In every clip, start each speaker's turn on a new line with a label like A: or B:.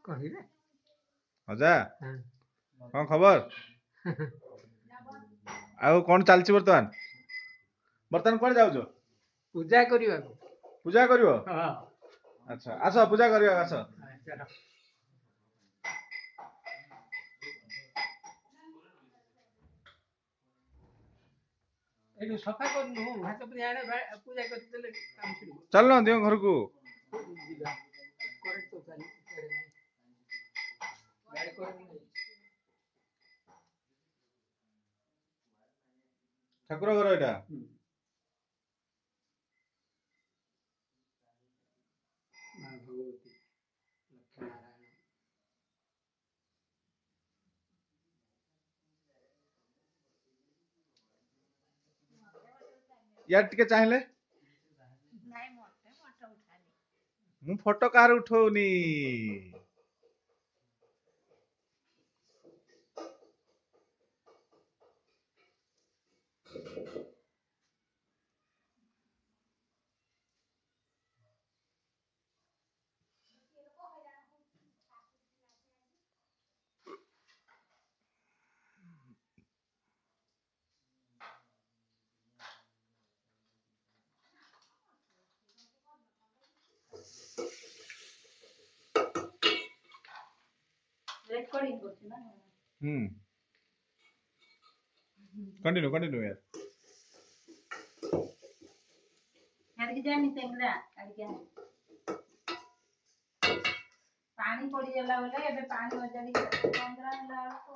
A: କହିଲେ
B: ଅଜା କଣ ଖବର? ଆଉ କଣ ଚାଲିଛି ବର୍ତ୍ତମାନ? ବର୍ତ୍ତମାନ କୁଆଡେ ଯାଉଛ?
A: ପୂଜା କରିବାକୁ।
B: ପୂଜା କରିବ?
A: ହଁ।
B: ଆଚ୍ଛା ଆସ ପୂଜା କରିବା ଆସ।
A: ଏଠୁ ସଫା କରିନୁ ହାତ ପୁଣି ଆଣେ ପୂଜା କରିଦେଲେ କାମ ଛିଡ଼ିବ।
B: ଚାଲୁନ ଦିଅ ଘରକୁ। ଠାକୁର ଘର ଏଇଟା। यार टिके चाहिले ମୁଁ ଫଟୋ କାହାର ଉଠଉନି।
C: रेकॉर्डिंग करते ना।
B: कंटिन्यू यार।
C: यार जानी तेंगला अड़के पानी पड़ी जाला बोले एबे पानी मजाडी 15 ला को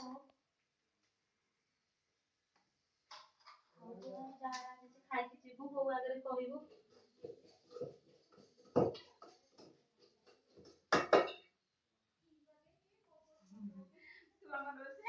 C: जारा जे खाइ के जीबू बो आगे कहबू तू हमर रोसे